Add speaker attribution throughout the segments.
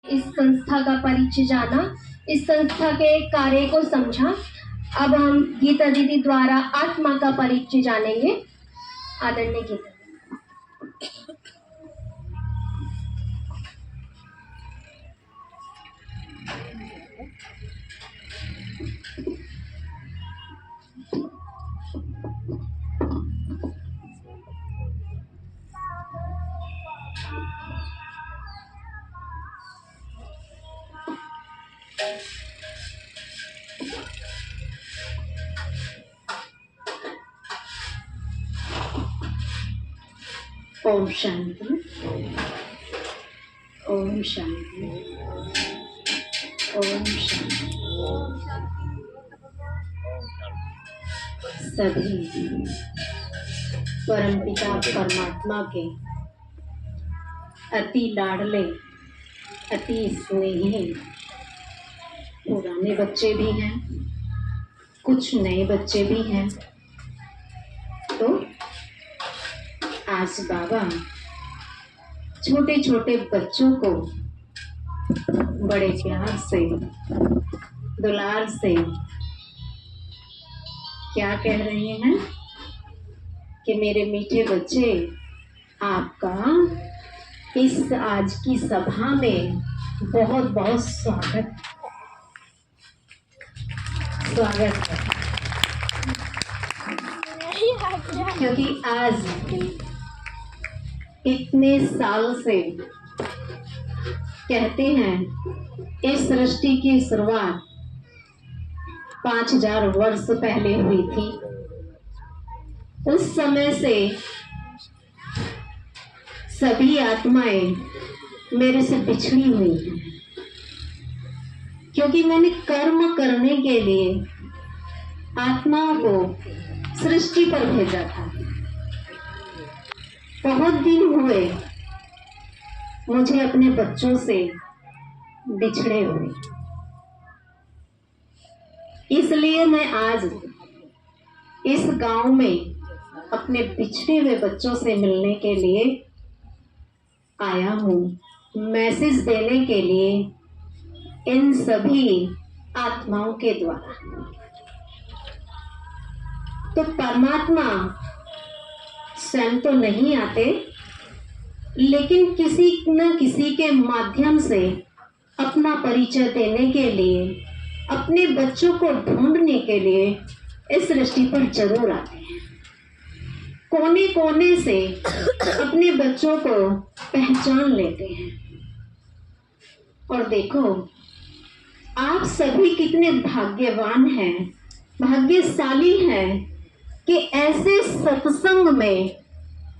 Speaker 1: इस संस्था का परिचय जाना, इस संस्था के कार्य को समझा। अब हम गीता दीदी द्वारा आत्मा का परिचय जानेंगे। आदरणीय गीता।
Speaker 2: ओम शांति, ओम शांति, ओम शांति। सभी परमपिता परमात्मा के अति लाडले, अति स्नेही पुराने बच्चे भी हैं, कुछ नए बच्चे भी हैं। तो आज बाबा छोटे छोटे बच्चों को बड़े प्यार से, दुलार से क्या कह रहे हैं कि मेरे मीठे बच्चे, आपका इस आज की सभा में बहुत बहुत स्वागत है। क्योंकि आज इतने साल से कहते हैं इस सृष्टि की शुरुआत 5000 वर्ष पहले हुई थी। उस समय से सभी आत्माएं मेरे से बिछड़ी हुई हैं, क्योंकि मैंने कर्म करने के लिए आत्माओं को सृष्टि पर भेजा था। बहुत दिन हुए मुझे अपने बच्चों से बिछड़े हुए, इसलिए मैं आज इस गांव में अपने बिछड़े हुए बच्चों से मिलने के लिए आया हूँ, मैसेज देने के लिए इन सभी आत्माओं के द्वारा। तो परमात्मा स्वयं तो नहीं आते, लेकिन किसी न किसी के माध्यम से अपना परिचय देने के लिए, अपने बच्चों को ढूंढने के लिए इस सृष्टि पर जरूर आते हैं। कोने कोने से अपने बच्चों को पहचान लेते हैं। और देखो, आप सभी कितने भाग्यवान हैं, भाग्यशाली हैं कि ऐसे सत्संग में,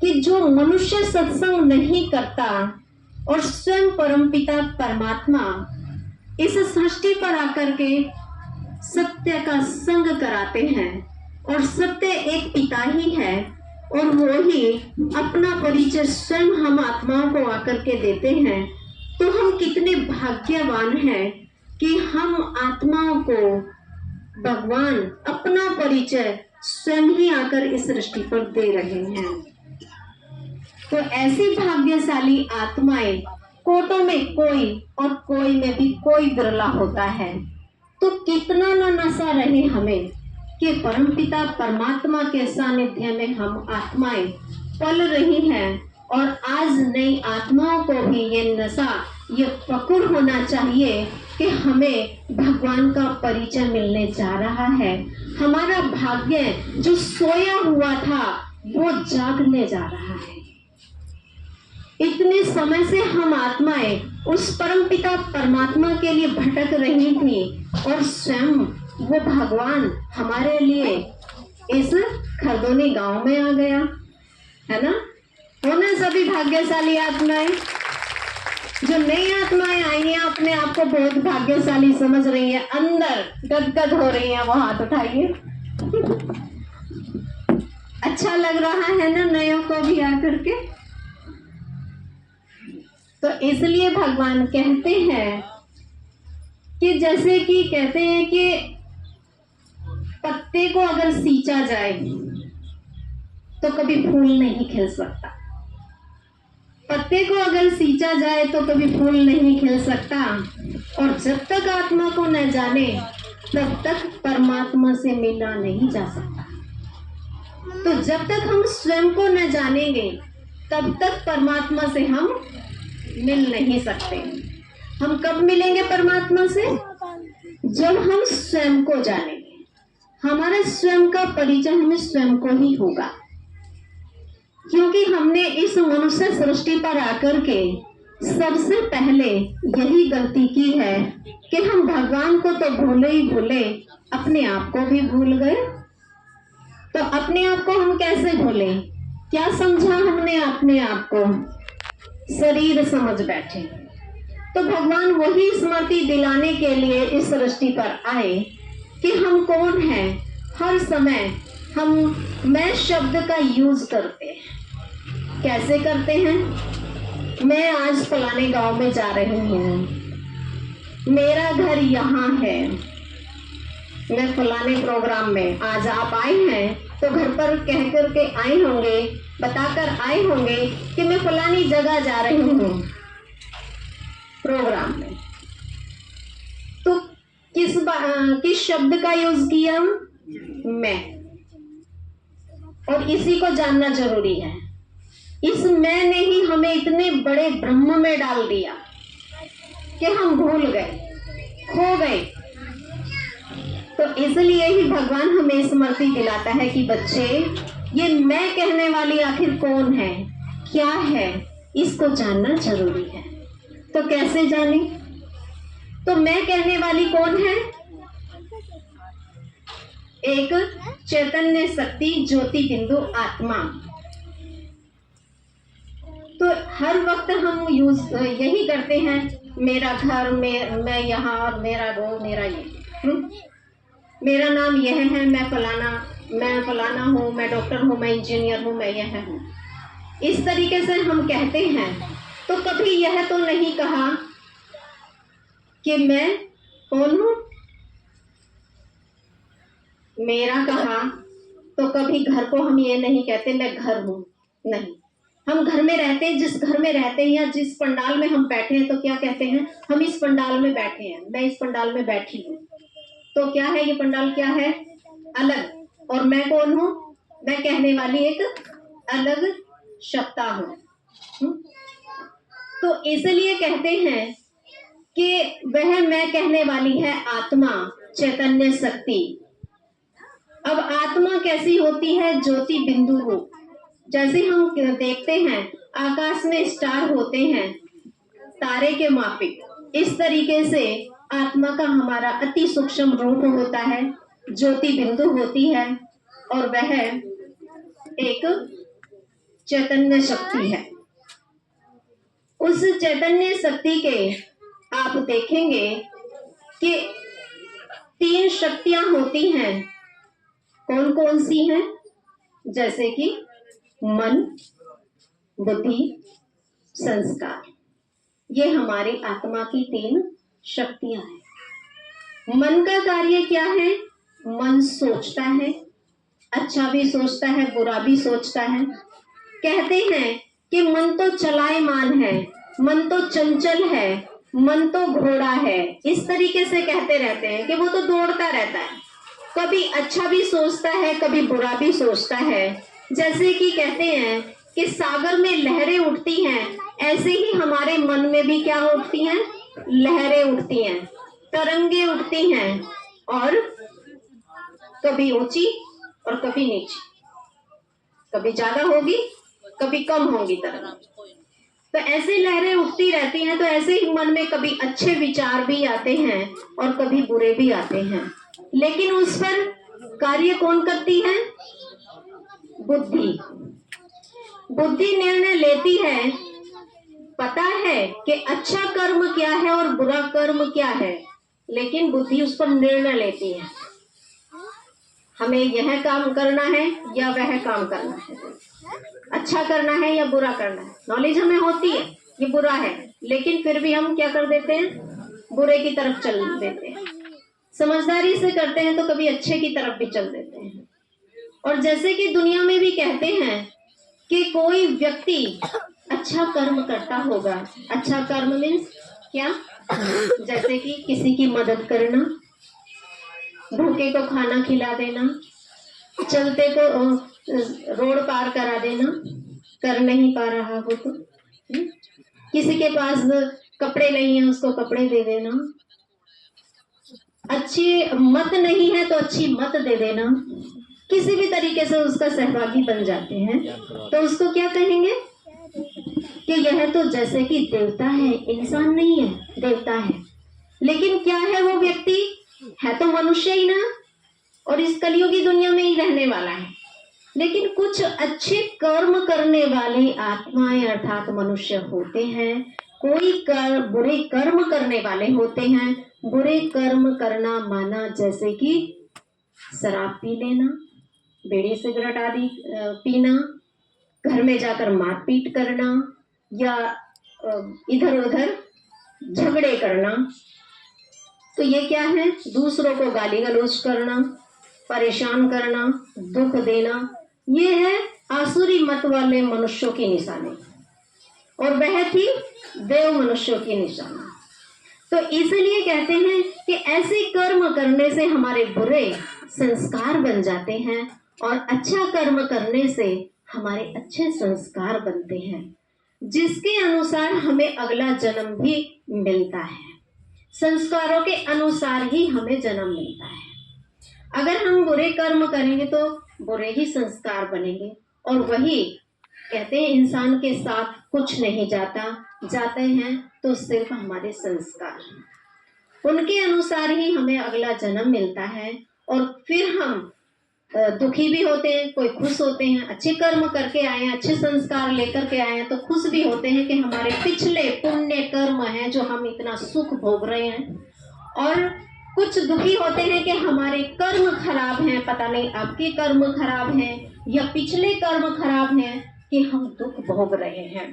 Speaker 2: कि जो मनुष्य सत्संग नहीं करता और स्वयं परमपिता परमात्मा इस सृष्टि पर आकर के सत्य का संग कराते हैं। और सत्य एक पिता ही है, और वो ही अपना परिचय स्वयं हम आत्माओं को आकर के देते हैं। तो हम कितने भाग्यवान हैं कि हम आत्माओं को भगवान अपना परिचय स्वयं ही आकर इस सृष्टि पर दे रहे हैं। तो ऐसी भाग्यशाली आत्माएं कोटों में कोई, और कोई में भी कोई बिरला होता है। तो कितना न नशा रहे हमें कि परमपिता परमात्मा के सानिध्य में हम आत्माएं पल रही हैं। और आज नई आत्माओं को भी ये नशा, ये पकड़ होना चाहिए कि हमें भगवान का परिचय मिलने जा रहा है। हमारा भाग्य जो सोया हुआ था वो जागने जा रहा है। इतने समय से हम आत्माएं उस परमपिता परमात्मा के लिए भटक रही थी, और स्वयं वो भगवान हमारे लिए इस खरदोनी गांव में आ गया, है ना। होना सभी भाग्यशाली आत्माएं। जो नई आत्माएं आई हैं अपने आप को बहुत भाग्यशाली समझ रही हैं, अंदर गदगद हो रही हैं, वो हाथ उठाइए। अच्छा लग रहा है ना नयों को भी आकर के। तो इसलिए भगवान कहते हैं कि जैसे कि कहते हैं कि पत्ते को अगर सींचा जाए तो कभी फूल नहीं खिल सकता। पत्ते को अगर सींचा जाए तो कभी फूल नहीं खिल सकता, और जब तक आत्मा को न जाने तब तक परमात्मा से मिला नहीं जा सकता। तो जब तक हम स्वयं को न जानेंगे तब तक परमात्मा से हम मिल नहीं सकते। हम कब मिलेंगे परमात्मा से? जब हम स्वयं को जानेंगे। हमारे स्वयं का परिचय हमें स्वयं को ही होगा, क्योंकि हमने इस मनुष्य सृष्टि पर आकर के सबसे पहले यही गलती की है कि हम भगवान को तो भूले ही भूले, अपने आप को भी भूल गए। तो अपने आप को हम कैसे भूले? क्या समझा हमने अपने आप को? शरीर समझ बैठे। तो भगवान वही स्मृति दिलाने के लिए इस सृष्टि पर आए कि हम कौन हैं। हर समय हम मैं शब्द का यूज करते हैं। कैसे करते हैं? मैं आज फलाने गांव में जा रही हूँ, मेरा घर यहाँ है, मैं फलाने प्रोग्राम में, आज आप आए हैं तो घर पर कह करके आए होंगे, बताकर आए होंगे कि मैं फलानी जगह जा रही हूँ प्रोग्राम में। तो किस शब्द का यूज किया? मैं। और इसी को जानना जरूरी है। इस मैं ने ही हमें इतने बड़े ब्रह्म में डाल दिया कि हम भूल गए, खो गए। तो इसलिए ही भगवान हमें स्मृति दिलाता है कि बच्चे, ये मैं कहने वाली आखिर कौन है, क्या है, इसको जानना जरूरी है। तो कैसे जाने? तो मैं कहने वाली कौन है? एक चैतन्य शक्ति, ज्योति बिंदु आत्मा। तो हर वक्त हम यूज यही करते हैं, मेरा घर, मैं यहाँ, और मेरा वो, मेरा ये, मेरा नाम यह है, मैं फलाना हूँ, मैं डॉक्टर हूँ, मैं इंजीनियर हूँ, मैं यह हूँ। इस तरीके से हम कहते हैं। तो कभी यह तो नहीं कहा कि मैं कौन हूँ। मेरा कहा तो कभी घर को हम ये नहीं कहते मैं घर हूँ, नहीं। हम घर में रहते हैं, जिस घर में रहते हैं या जिस पंडाल में हम बैठे हैं तो क्या कहते हैं? हम इस पंडाल में बैठे हैं, मैं इस पंडाल में बैठी हूँ। तो क्या है ये पंडाल? क्या है? अलग। और मैं कौन हूँ? मैं कहने वाली एक अलग सत्ता हूँ। तो इसलिए कहते हैं कि वह मैं कहने वाली है आत्मा, चैतन्य शक्ति। अब आत्मा कैसी होती है? ज्योति बिंदु रूप। जैसे हम देखते हैं आकाश में स्टार होते हैं, तारे के माफिक, इस तरीके से आत्मा का हमारा अति सूक्ष्म रूप होता है, ज्योति बिंदु होती है, और वह एक चैतन्य शक्ति है। उस चैतन्य शक्ति के आप देखेंगे कि 3 शक्तियां होती हैं। कौन कौन सी हैं? जैसे कि मन, बुद्धि, संस्कार। ये हमारी आत्मा की 3 शक्तियां हैं। मन का कार्य क्या है? मन सोचता है, अच्छा भी सोचता है, बुरा भी सोचता है। कहते हैं कि मन तो चलायमान है, मन तो चंचल है, मन तो घोड़ा है। इस तरीके से कहते रहते हैं कि वो तो दौड़ता रहता है, कभी अच्छा भी सोचता है, कभी बुरा भी सोचता है। जैसे कि कहते हैं कि सागर में लहरें उठती हैं, ऐसे ही हमारे मन में भी क्या उठती हैं? लहरें उठती हैं, तरंगे उठती हैं, और कभी ऊंची और कभी नीची, कभी ज्यादा होगी, कभी कम होगी तरंग। तो ऐसे लहरें उठती रहती हैं। तो ऐसे ही मन में कभी अच्छे विचार भी आते हैं और कभी बुरे भी आते हैं, लेकिन उस पर कार्य कौन करती है? बुद्धि। बुद्धि निर्णय लेती है, पता है कि अच्छा कर्म क्या है और बुरा कर्म क्या है, लेकिन बुद्धि उस पर निर्णय लेती है, हमें यह काम करना है या वह काम करना है, अच्छा करना है या बुरा करना है। नॉलेज हमें होती है ये बुरा है, लेकिन फिर भी हम क्या कर देते हैं? बुरे की तरफ चल देते हैं। समझदारी से करते हैं तो कभी अच्छे की तरफ भी चल देते हैं। और जैसे कि दुनिया में भी कहते हैं कि कोई व्यक्ति अच्छा कर्म करता होगा। अच्छा कर्म मीन्स क्या? जैसे कि किसी की मदद करना, भूखे को खाना खिला देना, चलते को रोड पार करा देना, कर नहीं पा रहा हो तो किसी के पास कपड़े नहीं है उसको कपड़े दे देना, अच्छी मत नहीं है तो अच्छी मत दे देना, किसी भी तरीके से उसका सहभागी बन जाते हैं तो उसको क्या कहेंगे कि यह तो जैसे कि देवता है, इंसान नहीं है, देवता है। लेकिन क्या है वो व्यक्ति? है तो मनुष्य ही ना, और इस कलयुगी दुनिया में ही रहने वाला है। लेकिन कुछ अच्छे कर्म करने वाले आत्माएं अर्थात मनुष्य होते हैं, कोई बुरे कर्म करने वाले होते हैं। बुरे कर्म करना माना जैसे कि शराब पी लेना, बीड़ी सिगरेट आदि पीना, घर में जाकर मारपीट करना या इधर उधर झगड़े करना। तो ये क्या है? दूसरों को गाली गलौज करना, परेशान करना, दुख देना, ये है आसुरी मत वाले मनुष्यों की निशानी, और वह थी देव मनुष्यों की निशानी। तो इसलिए कहते हैं कि ऐसे कर्म करने से हमारे बुरे संस्कार बन जाते हैं और अच्छा कर्म करने से हमारे अच्छे संस्कार बनते हैं, जिसके अनुसार हमें अगला जन्म भी मिलता है। संस्कारों के अनुसार ही हमें जन्म मिलता है। अगर हम बुरे कर्म करेंगे तो बुरे ही संस्कार बनेंगे, और वही कहते हैं इंसान के साथ कुछ नहीं जाता, जाते हैं तो सिर्फ हमारे संस्कार, उनके अनुसार ही हमें अगला जन्म मिलता है। और फिर हम दुखी भी होते हैं, कोई खुश होते हैं, अच्छे कर्म करके आए हैं, अच्छे संस्कार लेकर के आए हैं तो खुश भी होते हैं कि हमारे पिछले पुण्य कर्म हैं जो हम इतना सुख भोग रहे हैं, और कुछ दुखी होते हैं कि हमारे कर्म खराब हैं, पता नहीं आपके कर्म खराब हैं या पिछले कर्म खराब हैं कि हम दुख भोग रहे हैं।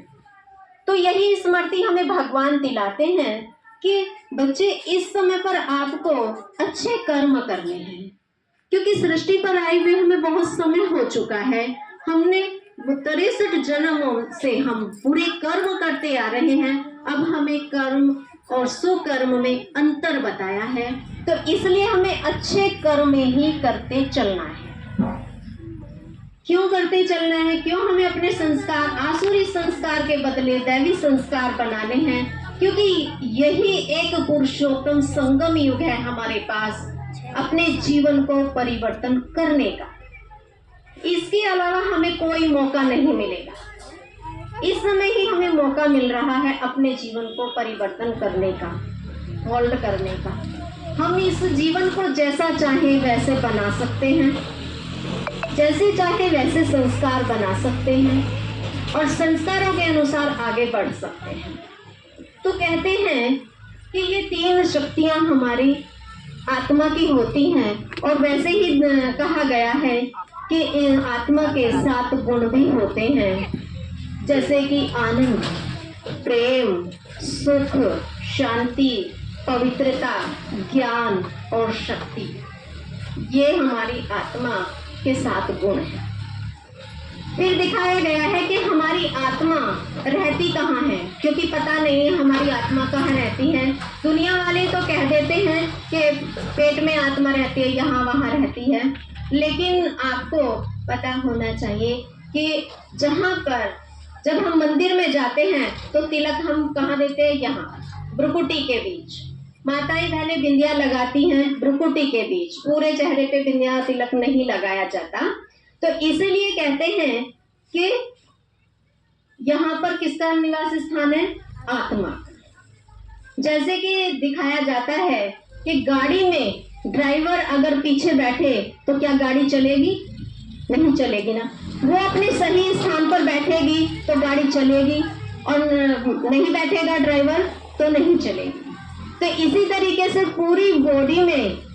Speaker 2: तो यही स्मृति हमें भगवान दिलाते हैं कि बच्चे इस समय पर आपको अच्छे कर्म करने हैं, क्योंकि सृष्टि पर आए हुए हमें बहुत समय हो चुका है। हमने 63 जन्मों से हम पूरे कर्म करते आ रहे हैं। अब हमें कर्म और सुकर्म में अंतर बताया है, तो इसलिए हमें अच्छे कर्म ही करते चलना है। क्यों करते चलना है? क्यों हमें अपने संस्कार आसुरी संस्कार के बदले दैवी संस्कार बनाने हैं? क्योंकि यही एक पुरुषोत्तम संगम युग है हमारे पास अपने जीवन को परिवर्तन करने का। इसके अलावा हमें कोई मौका नहीं मिलेगा। इस समय ही हमें मौका मिल रहा है अपने जीवन को परिवर्तन करने का, होल्ड करने का। हम इस जीवन को जैसा चाहे वैसे बना सकते हैं, जैसे चाहे वैसे संस्कार बना सकते हैं और संस्कारों के अनुसार आगे बढ़ सकते हैं। तो कहते हैं कि ये 3 शक्तियां हमारी आत्मा की होती हैं, और वैसे ही कहा गया है कि आत्मा के 7 गुण भी होते हैं, जैसे कि आनंद, प्रेम, सुख, शांति, पवित्रता, ज्ञान और शक्ति। ये हमारी आत्मा के 7 गुण हैं। फिर दिखाया गया है कि हमारी आत्मा रहती कहाँ है, क्योंकि पता नहीं है हमारी आत्मा कहाँ रहती है। दुनिया वाले तो कह देते हैं कि पेट में आत्मा रहती है, यहाँ वहाँ रहती है, लेकिन आपको पता होना चाहिए कि जहाँ पर जब हम मंदिर में जाते हैं तो तिलक हम कहाँ देते हैं? यहाँ भ्रुकुटी के बीच। माताएं बहनें बिंदिया लगाती हैं भ्रुकुटी के बीच, पूरे चेहरे पे बिंदिया तिलक नहीं लगाया जाता। तो इसलिए कहते हैं कि यहाँ पर किसका निवास स्थान है? आत्मा। जैसे कि दिखाया जाता है कि गाड़ी में ड्राइवर अगर पीछे बैठे तो क्या गाड़ी चलेगी? नहीं चलेगी ना। वो अपने सही स्थान पर बैठेगी तो गाड़ी चलेगी, और नहीं बैठेगा ड्राइवर तो नहीं चलेगी। तो इसी तरीके से पूरी बॉडी में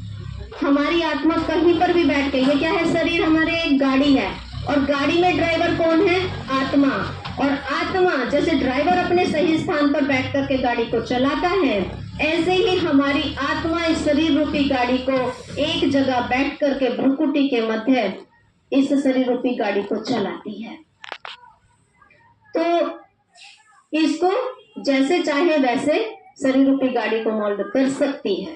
Speaker 2: हमारी आत्मा कहीं पर भी बैठ गई। ये क्या है? शरीर हमारे एक गाड़ी है, और गाड़ी में ड्राइवर कौन है? आत्मा। और आत्मा जैसे ड्राइवर अपने सही स्थान पर बैठ करके गाड़ी को चलाता है, ऐसे ही हमारी आत्मा इस शरीर रूपी गाड़ी को एक जगह बैठ करके भ्रुकुटी के मध्य इस शरीर रूपी गाड़ी को चलाती है। तो इसको जैसे चाहे वैसे शरीर रूपी गाड़ी को मोल्ड कर सकती है।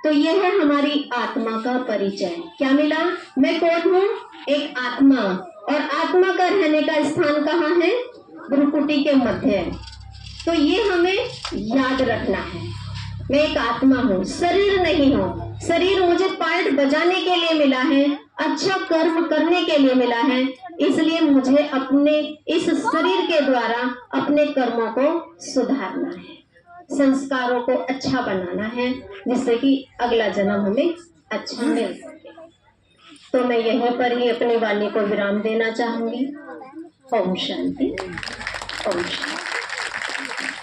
Speaker 2: तो यह है हमारी आत्मा का परिचय। क्या मिला? मैं कौन हूँ? एक आत्मा। और आत्मा का रहने का स्थान कहाँ है? भ्रुकुटी के मध्य। तो ये हमें याद रखना है। मैं एक आत्मा हूँ, शरीर नहीं हूँ। शरीर मुझे पार्ट बजाने के लिए मिला है, अच्छा कर्म करने के लिए मिला है, इसलिए मुझे अपने इस शरीर के द्वारा अपने कर्मों को सुधारना है, संस्कारों को अच्छा बनाना है, जिससे कि अगला जन्म हमें अच्छा मिल सके। तो मैं यहीं पर ही अपनी वाणी को विराम देना चाहूंगी। ओम शांति। ओम शांति।